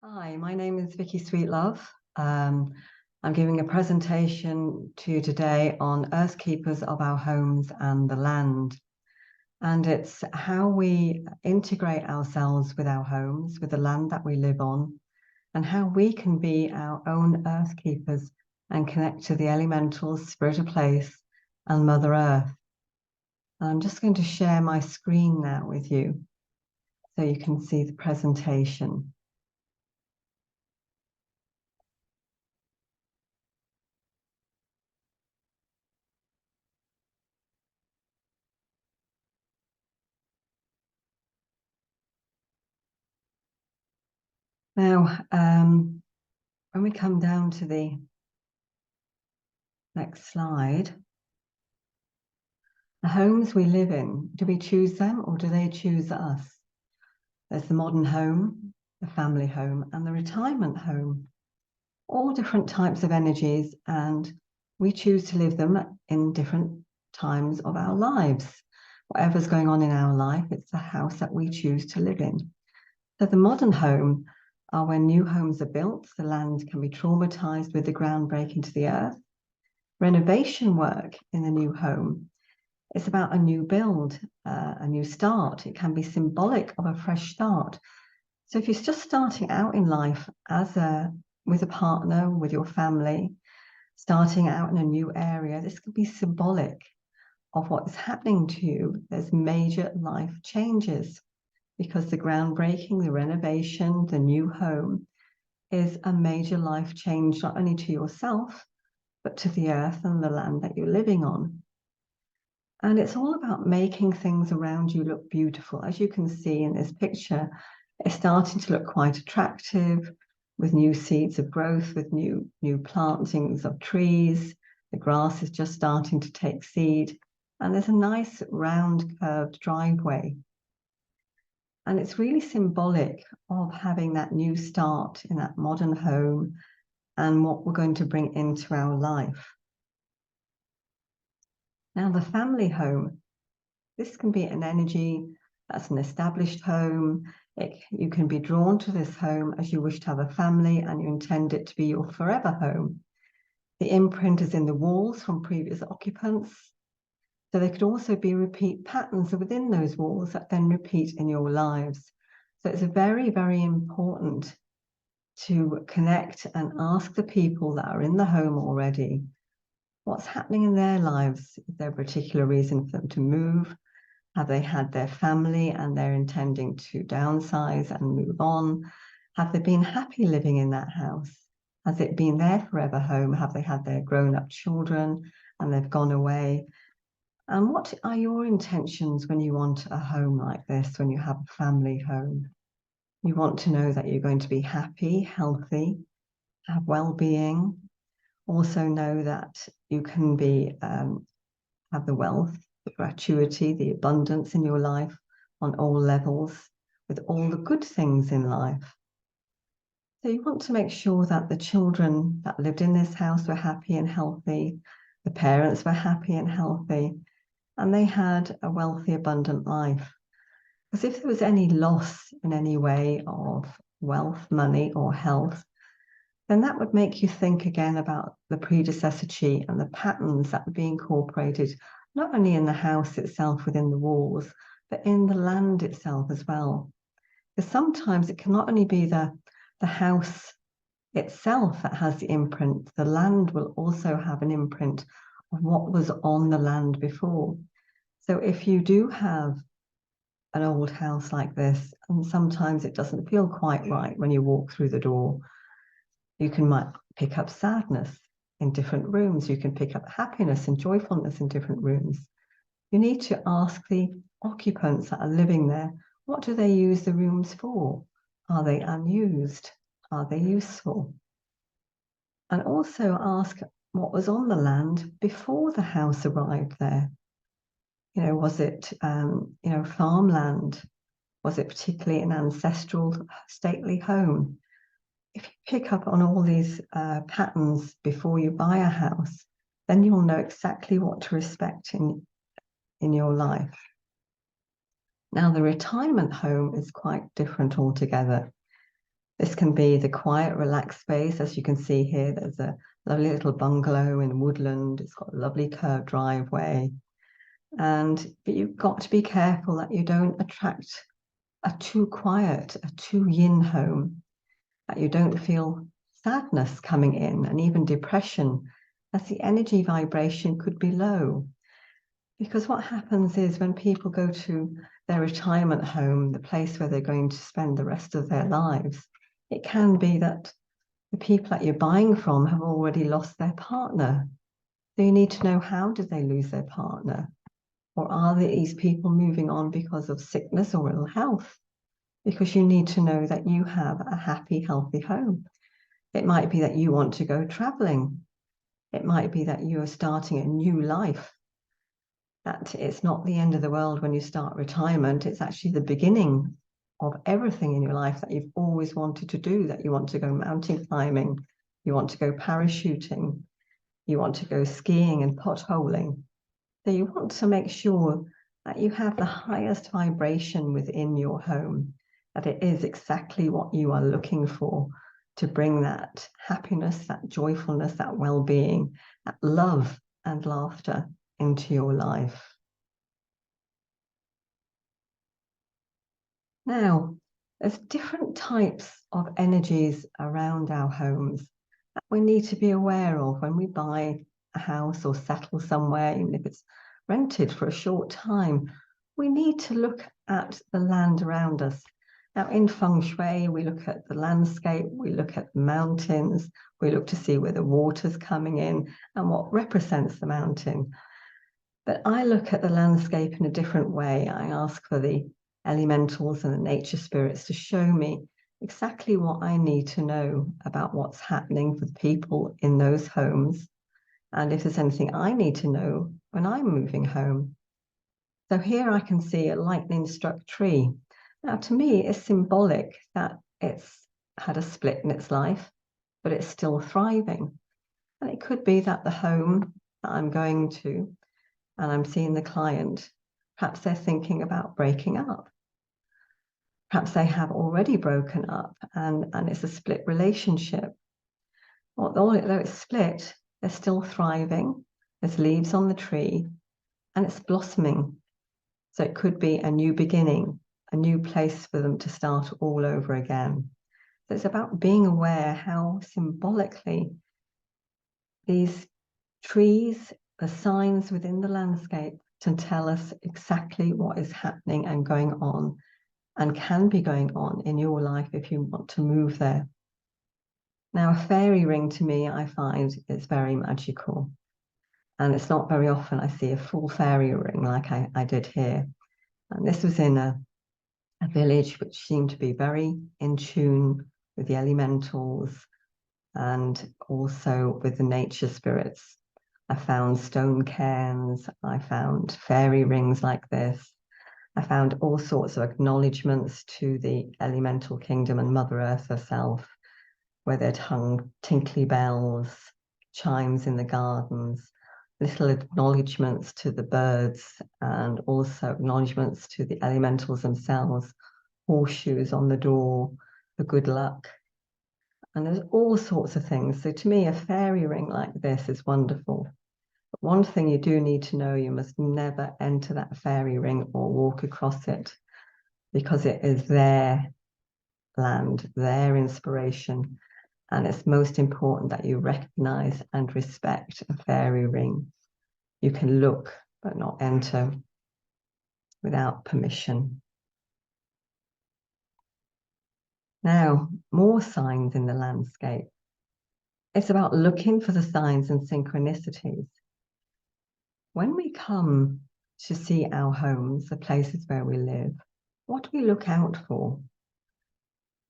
Hi, my name is Vicky Sweetlove. Um, I'm giving a presentation to you today on Earth Keepers of our homes and the land. And it's how we integrate ourselves with our homes, with the land that we live on, and how we can be our own Earth Keepers and connect to the elementals, spirit of place, and Mother Earth. I'm just going to share my screen now with you so you can see the presentation. Now, when we come down to the next slide, the homes we live in, do we choose them or do they choose us? There's the modern home, the family home, and the retirement home. All different types of energies, and we choose to live them in different times of our lives. Whatever's going on in our life, it's the house that we choose to live in. So the modern home are when new homes are built, the land can be traumatized with the ground breaking to the earth. Renovation work in the new home is about a new build, a new start. It can be symbolic of a fresh start. So if you're just starting out in life with a partner, with your family, starting out in a new area, this could be symbolic of what is happening to you. There's major life changes because the groundbreaking, the renovation, the new home is a major life change, not only to yourself, but to the earth and the land that you're living on. And it's all about making things around you look beautiful. As you can see in this picture, it's starting to look quite attractive with new seeds of growth, with new plantings of trees. The grass is just starting to take seed. And there's a nice round curved driveway. And it's really symbolic of having that new start in that modern home and what we're going to bring into our life. Now, the family home, this can be an energy that's an established home. You can be drawn to this home as you wish to have a family and you intend it to be your forever home. The imprint is in the walls from previous occupants. So there could also be repeat patterns within those walls that then repeat in your lives. So it's very, very important to connect and ask the people that are in the home already what's happening in their lives. Is there a particular reason for them to move? Have they had their family and they're intending to downsize and move on? Have they been happy living in that house? Has it been their forever home? Have they had their grown-up children and they've gone away? And what are your intentions when you want a home like this, when you have a family home? You want to know that you're going to be happy, healthy, have well-being. Also know that you can have the wealth, the gratuity, the abundance in your life on all levels, with all the good things in life. So you want to make sure that the children that lived in this house were happy and healthy, the parents were happy and healthy, and they had a wealthy, abundant life. Because if there was any loss in any way of wealth, money, or health, then that would make you think again about the predecessor chi and the patterns that would be incorporated, not only in the house itself within the walls, but in the land itself as well. Because sometimes it can not only be the house itself that has the imprint, the land will also have an imprint of what was on the land before. So if you do have an old house like this, and sometimes it doesn't feel quite right when you walk through the door, you might pick up sadness in different rooms. You can pick up happiness and joyfulness in different rooms. You need to ask the occupants that are living there, what do they use the rooms for? Are they unused? Are they useful? And also ask what was on the land before the house arrived there. Was it, farmland? Was it particularly an ancestral stately home? If you pick up on all these patterns before you buy a house, then you'll know exactly what to respect in your life. Now, the retirement home is quite different altogether. This can be the quiet, relaxed space. As you can see here, there's a lovely little bungalow in woodland. It's got a lovely curved driveway. But you've got to be careful that you don't attract a too quiet, a too yin home, that you don't feel sadness coming in and even depression, as the energy vibration could be low. Because what happens is when people go to their retirement home, the place where they're going to spend the rest of their lives, it can be that the people that you're buying from have already lost their partner. So you need to know, how did they lose their partner? Or are these people moving on because of sickness or ill health? Because you need to know that you have a happy, healthy home. It might be that you want to go traveling. It might be that you are starting a new life. That it's not the end of the world when you start retirement. It's actually the beginning of everything in your life that you've always wanted to do, that you want to go mountain climbing, you want to go parachuting, you want to go skiing and potholing. So you want to make sure that you have the highest vibration within your home, that it is exactly what you are looking for to bring that happiness, that joyfulness, that well-being, that love and laughter into your life. Now, there's different types of energies around our homes that we need to be aware of when we buy a house or settle somewhere, even if it's rented for a short time. We need to look at the land around us. Now, in feng shui, we look at the landscape, we look at the mountains, we look to see where the water's coming in and what represents the mountain. But I look at the landscape in a different way. I ask for the elementals and the nature spirits to show me exactly what I need to know about what's happening for the people in those homes, and if there's anything I need to know when I'm moving home. So here I can see a lightning-struck tree. Now, to me, it's symbolic that it's had a split in its life, but it's still thriving. And it could be that the home that I'm going to, and I'm seeing the client, perhaps they're thinking about breaking up. Perhaps they have already broken up and it's a split relationship. Although it's split, they're still thriving. There's leaves on the tree and it's blossoming. So it could be a new beginning, a new place for them to start all over again. So it's about being aware how symbolically these trees, the signs within the landscape, can tell us exactly what is happening and going on, and can be going on in your life if you want to move there. Now, a fairy ring to me, I find, is very magical. And it's not very often I see a full fairy ring like I did here. And this was in a village which seemed to be very in tune with the elementals and also with the nature spirits. I found stone cairns, I found fairy rings like this. I found all sorts of acknowledgements to the elemental kingdom and Mother Earth herself, where they'd hung tinkly bells, chimes in the gardens, little acknowledgements to the birds, and also acknowledgements to the elementals themselves, horseshoes on the door for good luck. And there's all sorts of things. So to me, a fairy ring like this is wonderful. But one thing you do need to know, you must never enter that fairy ring or walk across it, because it is their land, their inspiration. And it's most important that you recognize and respect a fairy ring. You can look, but not enter without permission. Now, more signs in the landscape. It's about looking for the signs and synchronicities. When we come to see our homes, the places where we live, what do we look out for?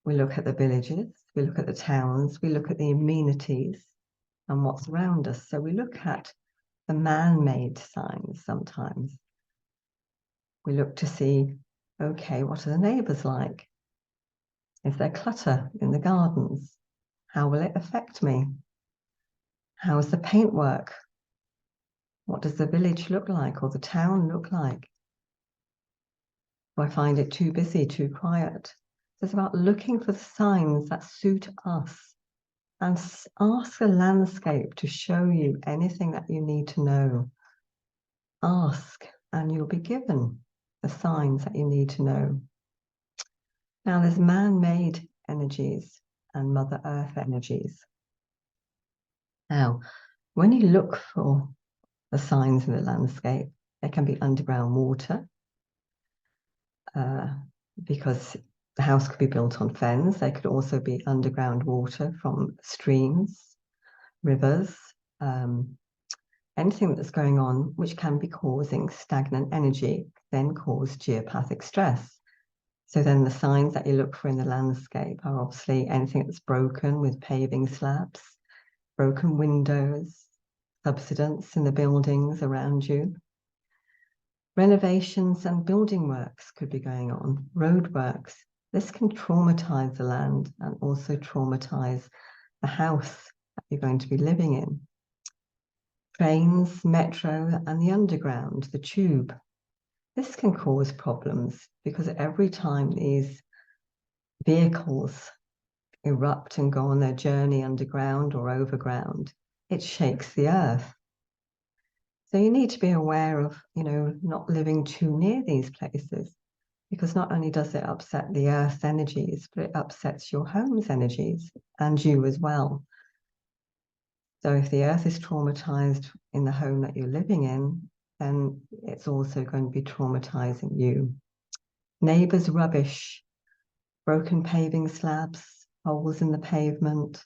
We look at the villages, we look at the towns, we look at the amenities and what's around us. So we look at the man-made signs sometimes. We look to see, okay, what are the neighbours like? Is there clutter in the gardens? How will it affect me? How is the paintwork? What does the village look like or the town look like? Do I find it too busy, too quiet? So it's about looking for the signs that suit us and ask the landscape to show you anything that you need to know. Ask and you'll be given the signs that you need to know. Now there's man-made energies and Mother Earth energies. Now, when you look for the signs in the landscape, there can be underground water, because the house could be built on fens. There could also be underground water from streams, rivers, anything that's going on which can be causing stagnant energy, then cause geopathic stress. So then the signs that you look for in the landscape are obviously anything that's broken with paving slabs, broken windows, subsidence in the buildings around you. Renovations and building works could be going on, road works. This can traumatize the land and also traumatize the house that you're going to be living in. Trains, metro, and the underground, the tube. This can cause problems because every time these vehicles erupt and go on their journey underground or overground, it shakes the earth. So you need to be aware of, not living too near these places, because not only does it upset the earth's energies, but it upsets your home's energies and you as well. So if the earth is traumatized in the home that you're living in, then it's also going to be traumatizing you. Neighbors' rubbish, broken paving slabs, holes in the pavement,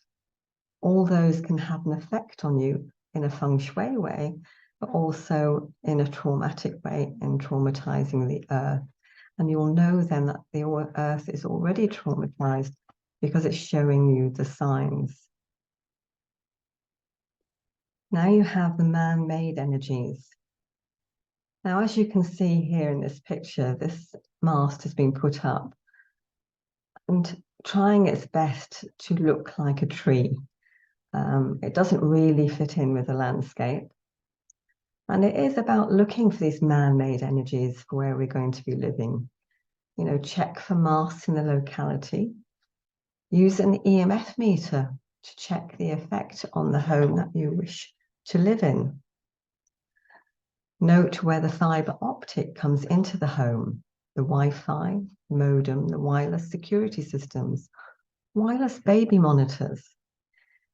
all those can have an effect on you in a feng shui way, but also in a traumatic way, in traumatizing the earth. And you'll know then that the earth is already traumatized because it's showing you the signs. Now you have the man-made energies. Now, as you can see here in this picture, this mast has been put up and trying its best to look like a tree. It doesn't really fit in with the landscape. And it is about looking for these man-made energies for where we're going to be living. Check for masts in the locality. Use an EMF meter to check the effect on the home that you wish to live in. Note where the fiber optic comes into the home, the Wi-Fi, modem, the wireless security systems, wireless baby monitors.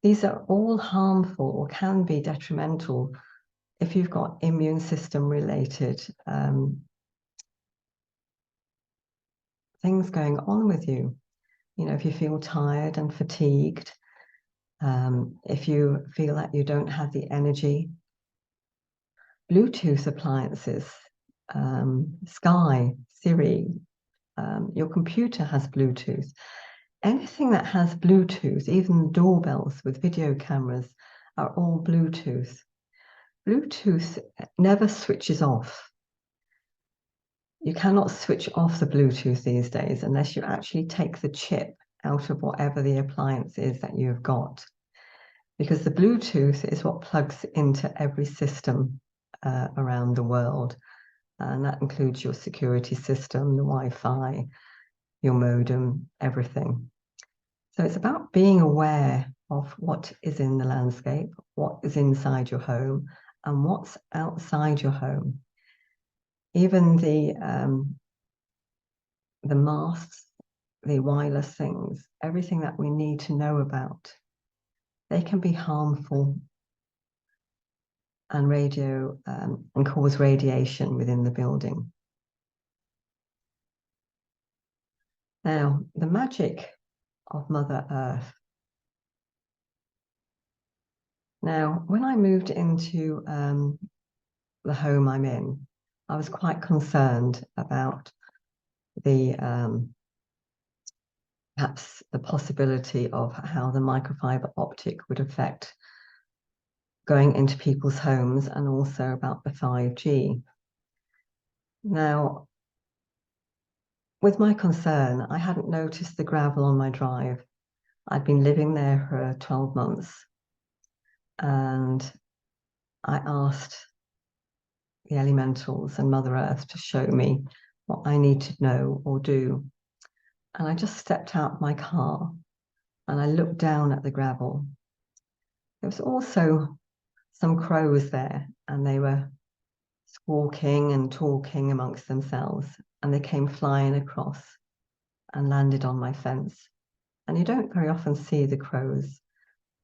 These are all harmful or can be detrimental if you've got immune system related things going on with you. If you feel tired and fatigued, if you feel that you don't have the energy, Bluetooth appliances, Sky, Siri, your computer has Bluetooth. Anything that has Bluetooth, even doorbells with video cameras, are all Bluetooth. Bluetooth never switches off. You cannot switch off the Bluetooth these days unless you actually take the chip out of whatever the appliance is that you've got. Because the Bluetooth is what plugs into every system around the world. And that includes your security system, the Wi-Fi, your modem, everything. So it's about being aware of what is in the landscape, what is inside your home, and what's outside your home. Even the masts, the wireless things, everything that we need to know about, they can be harmful and and cause radiation within the building. Now, the magic of Mother Earth. Now, when I moved into the home I'm in, I was quite concerned about the perhaps the possibility of how the microfiber optic would affect going into people's homes, and also about the 5G. Now, with my concern, I hadn't noticed the gravel on my drive. I'd been living there for 12 months, and I asked the elementals and Mother Earth to show me what I need to know or do. And I just stepped out of my car and I looked down at the gravel. There was also some crows there, and they were squawking and talking amongst themselves, and they came flying across and landed on my fence. And you don't very often see the crows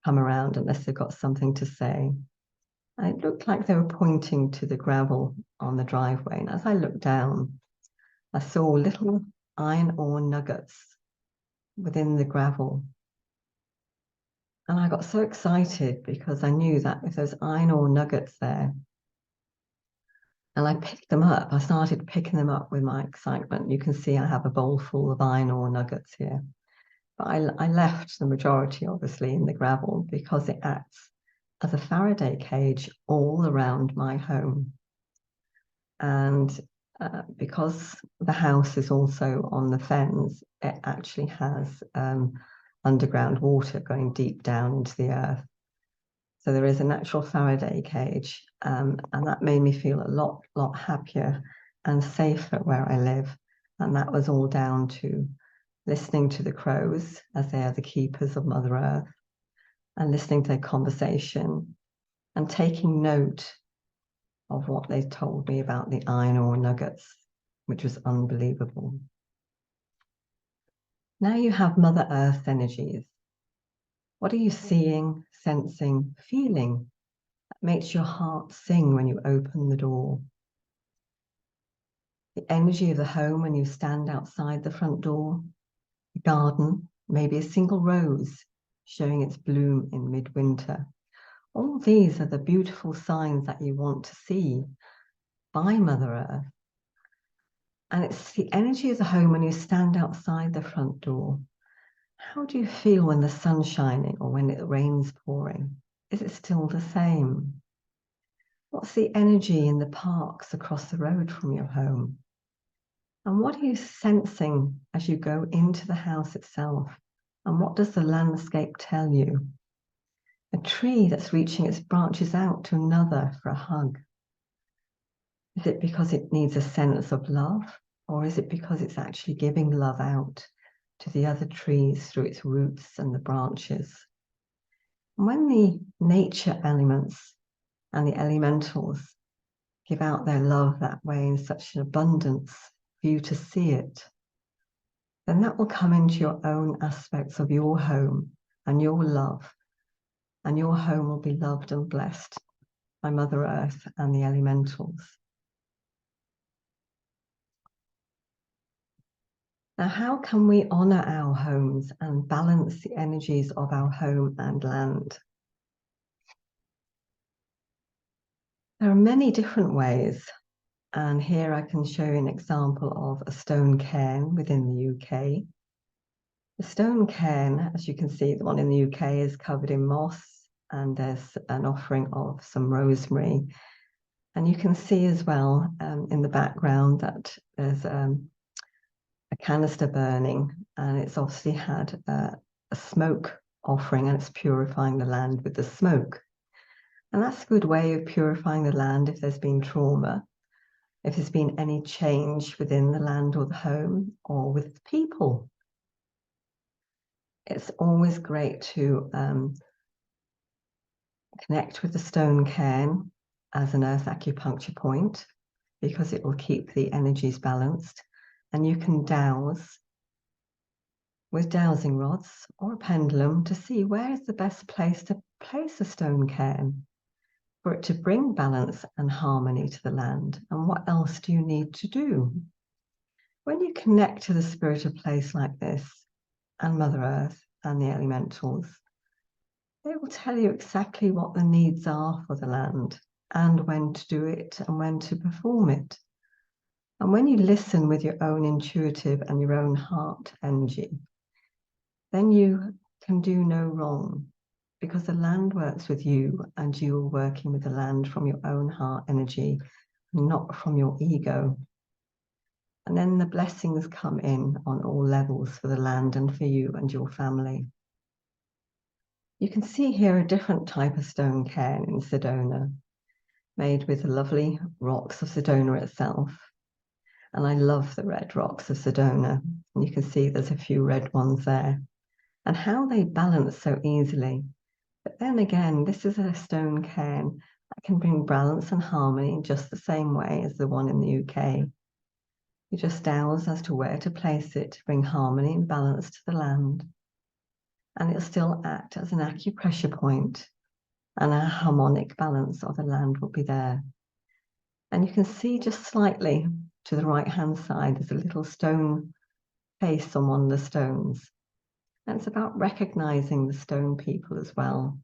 come around unless they've got something to say. And it looked like they were pointing to the gravel on the driveway. And as I looked down, I saw little iron ore nuggets within the gravel. And I got so excited because I knew that if there's iron ore nuggets there, and I picked them up, I started picking them up with my excitement. You can see I have a bowl full of iron ore nuggets here. But I left the majority, obviously, in the gravel because it acts as a Faraday cage all around my home. And because the house is also on the fens, it actually has underground water going deep down into the earth. So there is a natural Faraday cage, and that made me feel a lot happier and safer where I live. And that was all down to listening to the crows, as they are the keepers of Mother Earth, and listening to their conversation and taking note of what they told me about the iron ore nuggets, which was unbelievable. Now you have Mother Earth energies. What are you seeing, sensing, feeling that makes your heart sing when you open the door? The energy of the home when you stand outside the front door, the garden, maybe a single rose showing its bloom in midwinter. All these are the beautiful signs that you want to see by Mother Earth. And it's the energy of the home when you stand outside the front door. How do you feel when the sun's shining or when the rain's pouring? Is it still the same? What's the energy in the parks across the road from your home? And what are you sensing as you go into the house itself? And what does the landscape tell you? A tree that's reaching its branches out to another for a hug. Is it because it needs a sense of love? Or is it because it's actually giving love out to the other trees through its roots and the branches? And when the nature elements and the elementals give out their love that way in such an abundance for you to see it, then that will come into your own aspects of your home and your love, and your home will be loved and blessed by Mother Earth and the elementals. Now, how can we honor our homes and balance the energies of our home and land? There are many different ways, and here I can show you an example of a stone cairn within the UK. The stone cairn, as you can see, the one in the UK is covered in moss, and there's an offering of some rosemary. And you can see as well in the background that there's a canister burning, and it's obviously had a smoke offering, and it's purifying the land with the smoke. And that's a good way of purifying the land if there's been trauma, if there's been any change within the land or the home or with people. It's always great to connect with the stone cairn as an earth acupuncture point, because it will keep the energies balanced. And you can dowse with dowsing rods or a pendulum to see where is the best place to place a stone cairn for it to bring balance and harmony to the land. And what else do you need to do? When you connect to the spirit of a place like this and Mother Earth and the elementals, they will tell you exactly what the needs are for the land and when to do it and when to perform it. And when you listen with your own intuitive and your own heart energy, then you can do no wrong, because the land works with you and you are working with the land from your own heart energy, not from your ego. And then the blessings come in on all levels for the land and for you and your family. You can see here a different type of stone cairn in Sedona, made with the lovely rocks of Sedona itself. And I love the red rocks of Sedona. And you can see there's a few red ones there. And how they balance so easily. But then again, this is a stone cairn that can bring balance and harmony in just the same way as the one in the UK. You just dowse as to where to place it to bring harmony and balance to the land. And it'll still act as an acupressure point, and a harmonic balance of the land will be there. And you can see just slightly to the right-hand side, there's a little stone face on one of the stones. And it's about recognizing the stone people as well,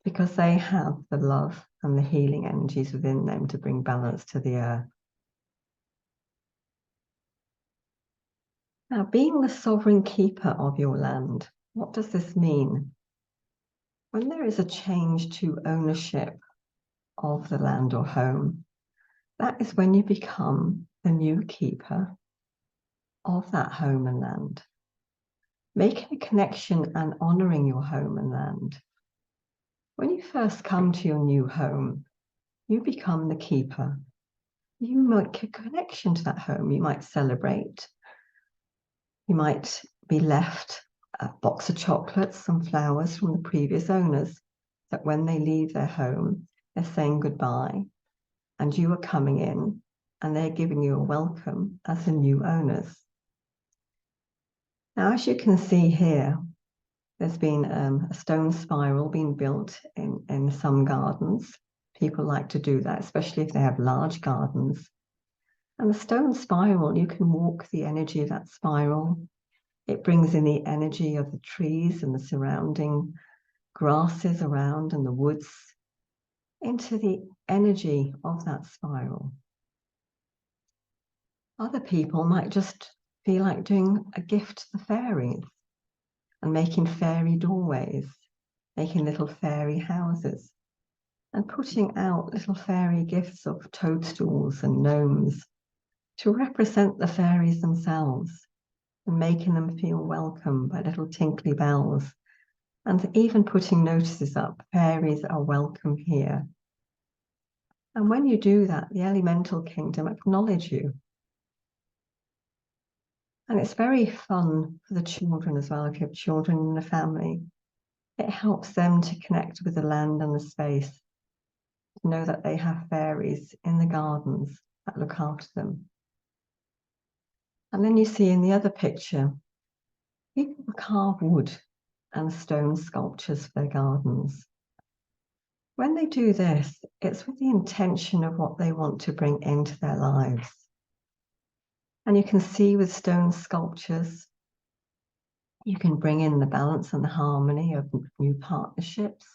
because they have the love and the healing energies within them to bring balance to the earth. Now, being the sovereign keeper of your land, what does this mean? When there is a change to ownership of the land or home, that is when you become the new keeper of that home and land. Making a connection and honoring your home and land. When you first come to your new home, you become the keeper. You make a connection to that home. You might celebrate. You might be left a box of chocolates and flowers from the previous owners, that when they leave their home, they're saying goodbye, and you are coming in, and they're giving you a welcome as the new owners. Now, as you can see here, there's been a stone spiral being built in some gardens. People like to do that, especially if they have large gardens. And the stone spiral, you can walk the energy of that spiral. It brings in the energy of the trees and the surrounding grasses around and the woods into the energy of that spiral. Other people might just feel like doing a gift to the fairies and making fairy doorways, making little fairy houses, and putting out little fairy gifts of toadstools and gnomes to represent the fairies themselves, and making them feel welcome by little tinkly bells, and even putting notices up, fairies are welcome here. And when you do that, the elemental kingdom acknowledge you. And it's very fun for the children as well. If you have children in the family, it helps them to connect with the land and the space, to know that they have fairies in the gardens that look after them. And then you see in the other picture, people carve wood and stone sculptures for their gardens. When they do this, it's with the intention of what they want to bring into their lives. And you can see with stone sculptures, you can bring in the balance and the harmony of new partnerships.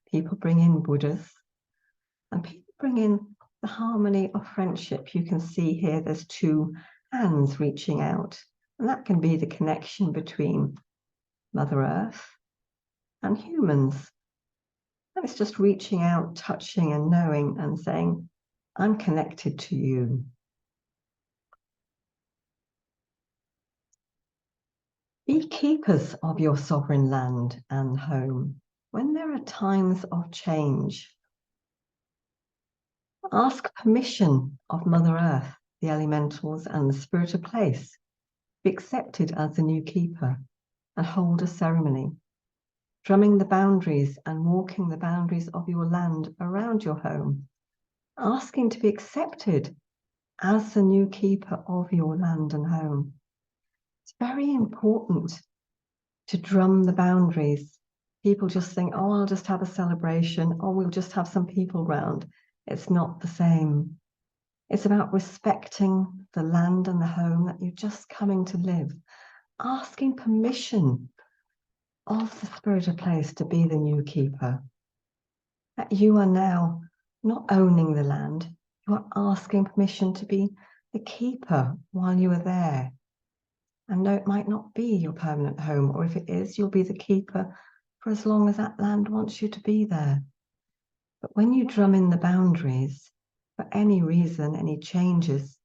People bring in Buddhas, and people bring in the harmony of friendship. You can see here there's two hands reaching out, and that can be the connection between Mother Earth and humans. And it's just reaching out, touching and knowing and saying, I'm connected to you. Be keepers of your sovereign land and home. When there are times of change, ask permission of Mother Earth, the elementals and the spirit of place. Be accepted as the new keeper and hold a ceremony, drumming the boundaries and walking the boundaries of your land around your home, asking to be accepted as the new keeper of your land and home. It's very important to drum the boundaries. People just think, oh, I'll just have a celebration, or we'll just have some people round. It's not the same. It's about respecting the land and the home that you're just coming to live, asking permission of the spirit of place to be the new keeper. That you are now not owning the land, you are asking permission to be the keeper while you are there. And no, it might not be your permanent home, or if it is, you'll be the keeper for as long as that land wants you to be there. But when you drum in the boundaries, for any reason, any changes,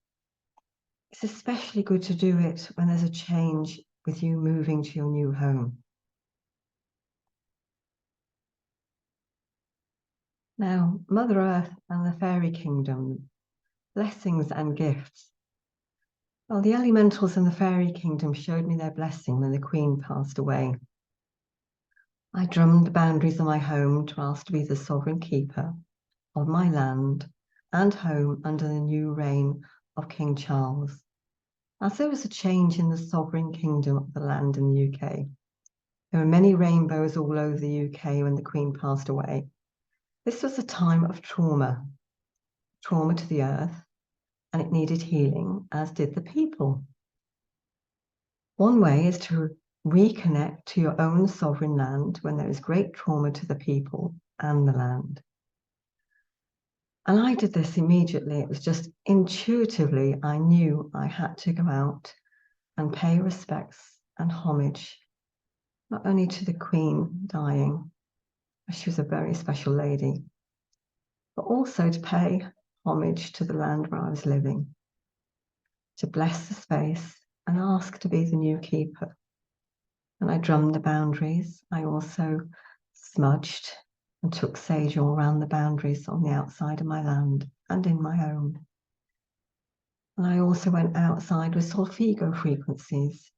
it's especially good to do it when there's a change with you moving to your new home. Now, Mother Earth and the fairy kingdom, blessings and gifts. Well, the elementals in the fairy kingdom showed me their blessing when the Queen passed away. I drummed the boundaries of my home to ask to be the sovereign keeper of my land and home under the new reign of King Charles. As there was a change in the sovereign kingdom of the land in the UK, there were many rainbows all over the UK when the Queen passed away. This was a time of trauma to the earth, and it needed healing, as did the people. One way is to reconnect to your own sovereign land when there is great trauma to the people and the land. And I did this immediately. It was just intuitively, I knew I had to go out and pay respects and homage, not only to the Queen dying, she was a very special lady, but also to pay homage to the land where I was living, to bless the space and ask to be the new keeper. And I drummed the boundaries. I also smudged and took sage all around the boundaries on the outside of my land and in my home. And I also went outside with solfeggio frequencies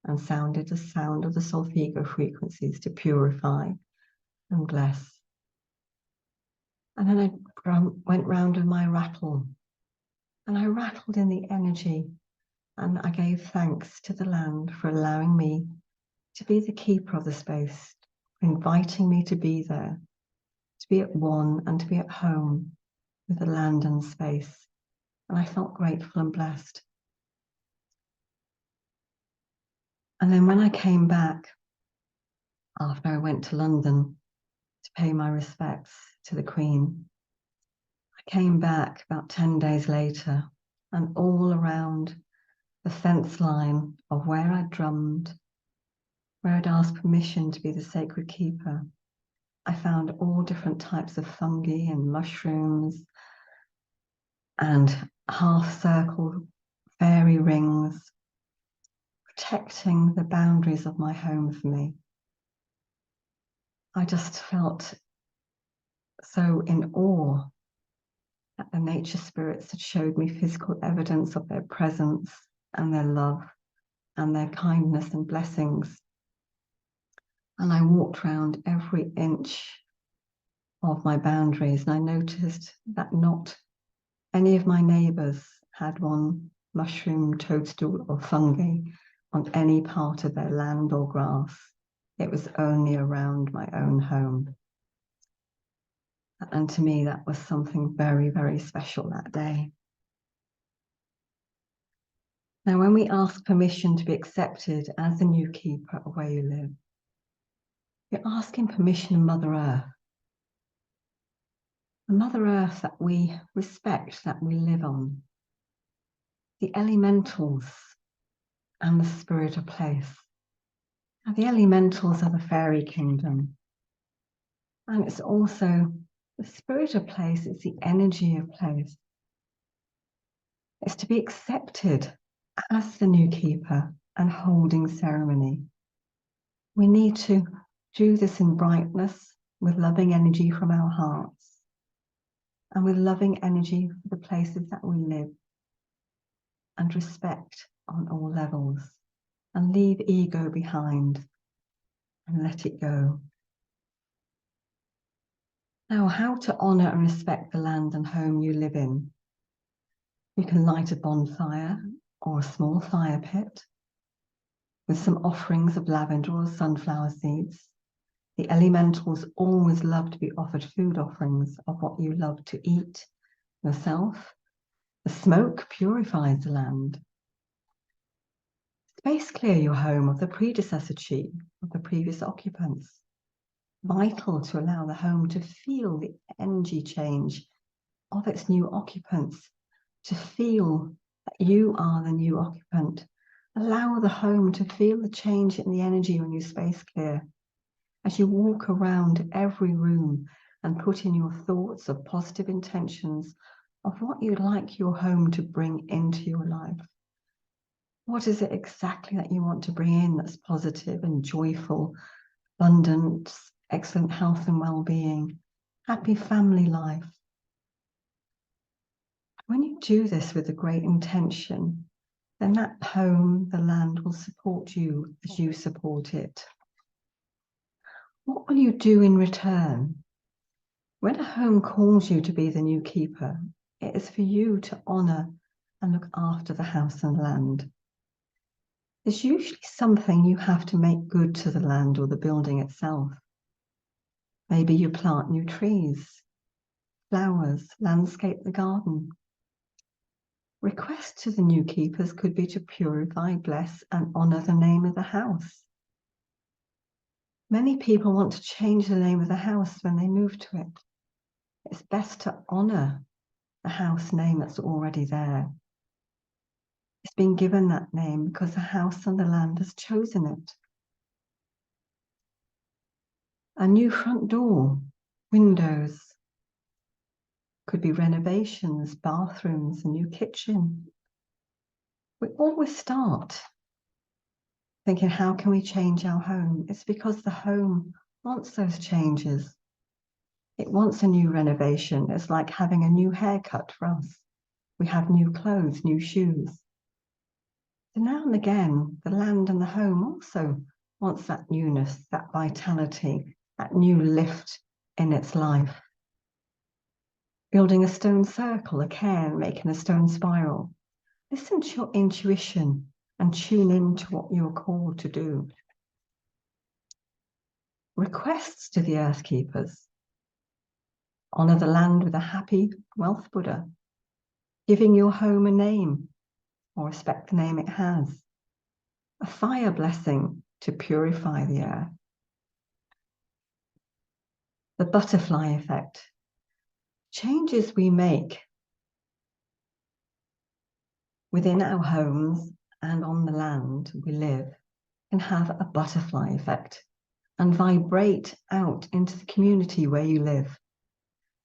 and sounded the sound of the solfeggio frequencies to purify and bless. And then I went round with my rattle, and I rattled in the energy, and I gave thanks to the land for allowing me to be the keeper of the space, for inviting me to be there, to be at one and to be at home with the land and space. And I felt grateful and blessed. And then when I came back, after I went to London to pay my respects to the Queen, I came back about 10 days later, and all around the fence line of where I drummed, where I'd asked permission to be the sacred keeper, I found all different types of fungi and mushrooms and half-circle fairy rings, protecting the boundaries of my home for me. I just felt so in awe at the nature spirits that showed me physical evidence of their presence and their love and their kindness and blessings. And I walked around every inch of my boundaries, and I noticed that not any of my neighbours had one mushroom, toadstool or fungi on any part of their land or grass. It was only around my own home. And to me, that was something very, very special that day. Now, when we ask permission to be accepted as the new keeper of where you live, you're asking permission of Mother Earth. The Mother Earth that we respect, that we live on. The elementals and the spirit of place. Now, the elementals are the fairy kingdom. And it's also the spirit of place, it's the energy of place. It's to be accepted as the new keeper and holding ceremony. We need to do this in brightness, with loving energy from our hearts, and with loving energy for the places that we live, and respect on all levels, and leave ego behind and let it go. Now, how to honour and respect the land and home you live in. You can light a bonfire or a small fire pit with some offerings of lavender or sunflower seeds. The elementals always love to be offered food offerings of what you love to eat yourself. The smoke purifies the land. Space clear your home of the predecessor chi, of the previous occupants. Vital to allow the home to feel the energy change of its new occupants, to feel that you are the new occupant. Allow the home to feel the change in the energy when you space clear. As you walk around every room and put in your thoughts of positive intentions of what you'd like your home to bring into your life. What is it exactly that you want to bring in that's positive and joyful, abundance, excellent health and well-being, happy family life? When you do this with a great intention, then that home, the land, will support you as you support it. What will you do in return? When a home calls you to be the new keeper, it is for you to honour and look after the house and land. There's usually something you have to make good to the land or the building itself. Maybe you plant new trees, flowers, landscape the garden. Requests to the new keepers could be to purify, bless, and honour the name of the house. Many people want to change the name of the house when they move to it. It's best to honour the house name that's already there. It's been given that name because the house and the land has chosen it. A new front door, windows, could be renovations, bathrooms, a new kitchen. We always start thinking, how can we change our home? It's because the home wants those changes. It wants a new renovation. It's like having a new haircut for us. We have new clothes, new shoes. So now and again, the land and the home also wants that newness, that vitality, that new lift in its life. Building a stone circle, a cairn, making a stone spiral. Listen to your intuition and tune in to what you're called to do. Requests to the earth keepers. Honour the land with a happy wealth Buddha. Giving your home a name or respect the name it has. A fire blessing to purify the earth. The butterfly effect. Changes we make within our homes and on the land we live can have a butterfly effect and vibrate out into the community where you live,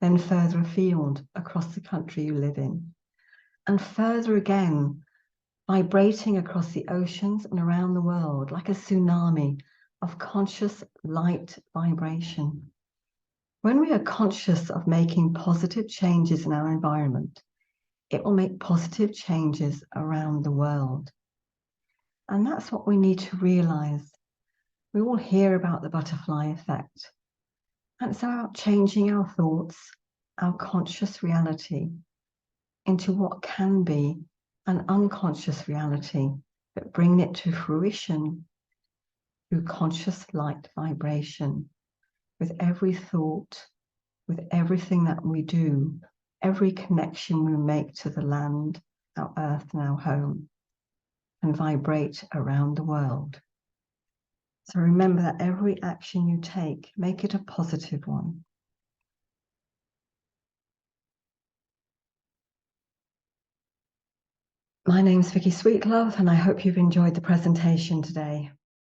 then further afield across the country you live in, and further again, vibrating across the oceans and around the world like a tsunami of conscious light vibration. When we are conscious of making positive changes in our environment, it will make positive changes around the world. And that's what we need to realize. We all hear about the butterfly effect. And it's about changing our thoughts, our conscious reality, into what can be an unconscious reality, but bring it to fruition through conscious light vibration. With every thought, with everything that we do, every connection we make to the land, our earth and our home, and vibrate around the world. So remember that every action you take, make it a positive one. My name's Vicky Sweetlove, and I hope you've enjoyed the presentation today.